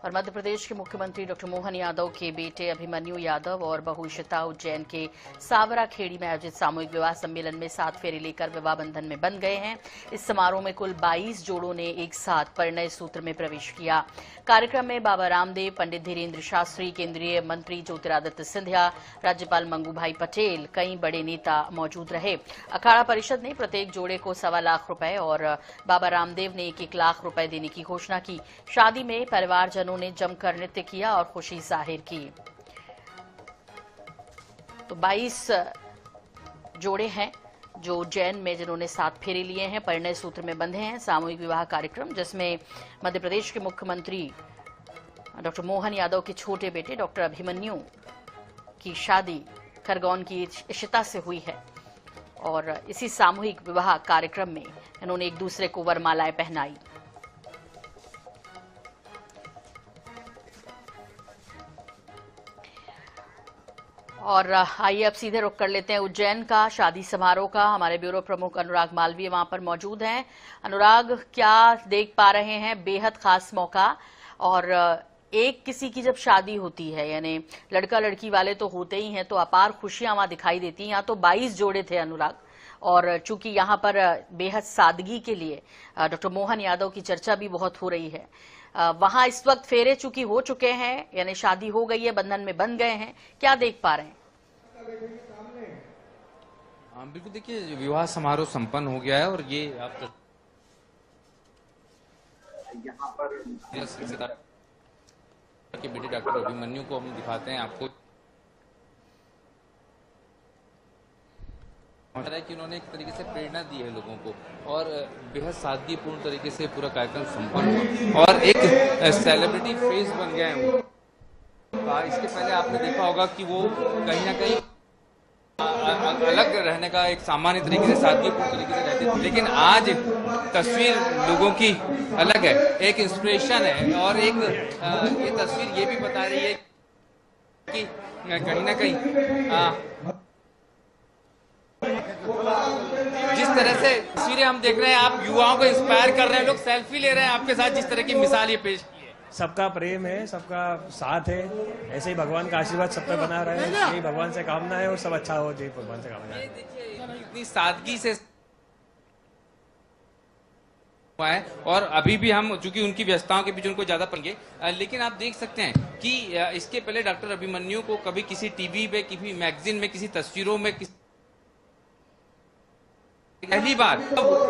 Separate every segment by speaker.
Speaker 1: और मध्य प्रदेश के मुख्यमंत्री डॉक्टर मोहन यादव के बेटे अभिमन्यु यादव और बहू इशिता उज्जैन के सावरा खेड़ी में आयोजित सामूहिक विवाह सम्मेलन में 7 फेरे लेकर विवाह बंधन में बंध गए हैं। इस समारोह में कुल 22 जोड़ों ने एक साथ परिणय सूत्र में प्रवेश किया। कार्यक्रम में बाबा रामदेव, पंडित धीरेन्द्र शास्त्री, केंद्रीय मंत्री ज्योतिरादित्य सिंधिया, राज्यपाल मंगूभाई पटेल, कई बड़े नेता मौजूद रहे। अखाड़ा परिषद ने प्रत्येक जोड़े को 1.25 लाख रुपए और बाबा रामदेव ने 1-1 लाख रुपए देने की घोषणा की। शादी में परिवारजनों ने जमकर नृत्य किया और खुशी जाहिर की। तो 22 जोड़े हैं जो उज्जैन में जिन्होंने 7 फेरे लिए हैं, परिणय सूत्र में बंधे हैं। सामूहिक विवाह कार्यक्रम जिसमें मध्य प्रदेश के मुख्यमंत्री डॉक्टर मोहन यादव के छोटे बेटे डॉक्टर अभिमन्यु की शादी खरगोन की इशिता से हुई है और इसी सामूहिक विवाह कार्यक्रम में इन्होंने एक दूसरे को वरमालाएं पहनाई। और आइए अब सीधे रुख कर लेते हैं उज्जैन का शादी समारोह का। हमारे ब्यूरो प्रमुख अनुराग मालवीय वहां पर मौजूद हैं। अनुराग, क्या देख पा रहे हैं? बेहद खास मौका, और एक किसी की जब शादी होती है, यानी लड़का लड़की वाले तो होते ही हैं, तो अपार खुशियां वहां दिखाई देती हैं। यहाँ तो 22 जोड़े थे अनुराग, और चूंकि यहाँ पर बेहद सादगी के लिए डॉक्टर मोहन यादव की चर्चा भी बहुत हो रही है। वहां इस वक्त फेरे चूंकि हो चुके हैं, यानी शादी हो गई है, बंधन में बंध गए हैं, क्या देख पा रहे हैं?
Speaker 2: बिल्कुल, देखिए विवाह समारोह संपन्न हो गया है और ये आप यहाँ पर के बेटे डॉक्टर अभिमन्यु को हम दिखाते हैं आपको। कि उन्होंने एक तरीके से प्रेरणा दी है लोगों को और बेहद सादगीपूर्ण तरीके से पूरा कार्यक्रम संपन्न हुआ और एक सेलिब्रिटी फेस बन गए हैं वो। इसके पहले आपने देखा होगा कि वो कहीं ना कहीं अलग रहने का एक सामान्य तरीके से सादगीपूर्ण तरीके से रहते थे, लेकिन आज तस्वीर लोगों की अलग है, एक इंस्पिरेशन है और एक ये तस्वीर ये भी बता रही है कि कहीं ना कहीं जिस तरह से तस्वीरें हम देख रहे हैं, आप युवाओं को इंस्पायर कर रहे हैं, लोग सेल्फी ले रहे हैं आपके साथ, जिस तरह की मिसाल ये पेश की है।
Speaker 3: सबका प्रेम है, सबका साथ है, ऐसे ही भगवान का आशीर्वाद सब पे बना रहे, यही भगवान से कामना है और सब अच्छा हो, जी भगवान से कामना है।
Speaker 2: देखिए इतनी सादगी से है और अभी भी हम चूंकि उनकी व्यस्तताओं के बीच उनको ज्यादा पड़ेंगे, लेकिन आप देख सकते हैं कि इसके पहले डॉक्टर अभिमन्यु को कभी किसी टीवी में, किसी मैगजीन में, किसी तस्वीरों में, पहली बार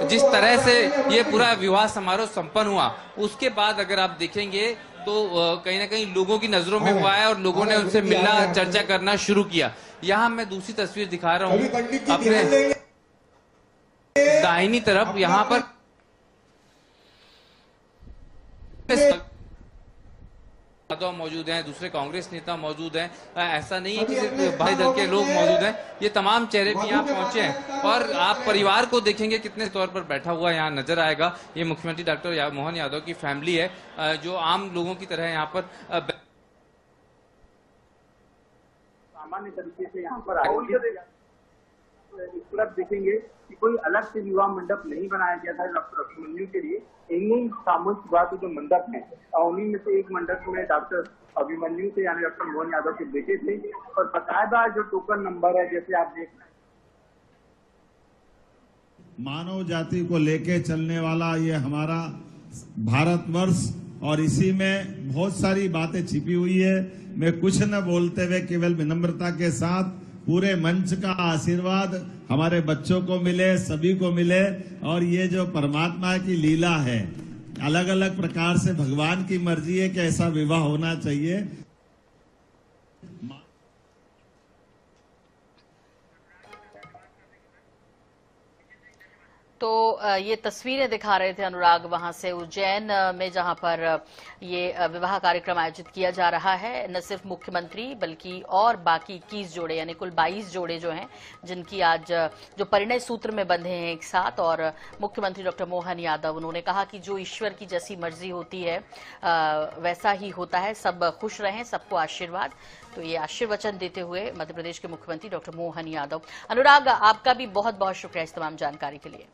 Speaker 2: जिस तरह से ये पूरा विवाह समारोह संपन्न हुआ, उसके बाद अगर आप देखेंगे तो कहीं ना कहीं लोगों की नजरों में हुआ है और लोगों ने उनसे मिलना, चर्चा करना शुरू किया। यहाँ मैं दूसरी तस्वीर दिखा रहा हूँ अपने दाहिनी तरफ, यहाँ पर यादव मौजूद हैं, दूसरे कांग्रेस नेता मौजूद हैं। ऐसा नहीं है कि सिर्फ भाई दल के लोग मौजूद हैं, ये तमाम चेहरे भी यहाँ पहुंचे हैं और आप परिवार को देखेंगे कितने तौर पर बैठा हुआ यहाँ नजर आएगा। ये मुख्यमंत्री डॉक्टर मोहन यादव की फैमिली है जो आम लोगों की तरह यहाँ पर
Speaker 4: सामान्य तरीके से यहाँ पर इस तरफ देखेंगे कि कोई अलग से विवाह मंडप नहीं बनाया गया था डॉक्टर अभिमन्यु के लिए। इन्हीं सामूहिक विवाह के जो मंडप हैं, उन्हीं में से एक मंडप में डॉक्टर अभिमन्यु थे, यानी डॉक्टर मोहन यादव के बेटे थे, और बकायदा जो टोकन नंबर है, जैसे आप देख रहे हैं,
Speaker 5: मानव जाति को लेके चलने वाला ये हमारा भारतवर्ष, और इसी में बहुत सारी बातें छिपी हुई है। मैं कुछ न बोलते हुए केवल विनम्रता के साथ पूरे मंच का आशीर्वाद हमारे बच्चों को मिले, सभी को मिले, और ये जो परमात्मा की लीला है, अलग अलग प्रकार से भगवान की मर्जी है कि ऐसा विवाह होना चाहिए।
Speaker 1: तो ये तस्वीरें दिखा रहे थे अनुराग वहां से उज्जैन में, जहां पर ये विवाह कार्यक्रम आयोजित किया जा रहा है। न सिर्फ मुख्यमंत्री बल्कि और बाकी 21 जोड़े, यानी कुल 22 जोड़े जो हैं, जिनकी आज जो परिणय सूत्र में बंधे हैं एक साथ। और मुख्यमंत्री डॉक्टर मोहन यादव, उन्होंने कहा कि जो ईश्वर की जैसी मर्जी होती है वैसा ही होता है, सब खुश रहें, सबको आशीर्वाद। तो ये आशीर्वचन देते हुए मध्य प्रदेश के मुख्यमंत्री डॉक्टर मोहन यादव। अनुराग, आपका भी बहुत बहुत शुक्रिया इस तमाम जानकारी के लिए।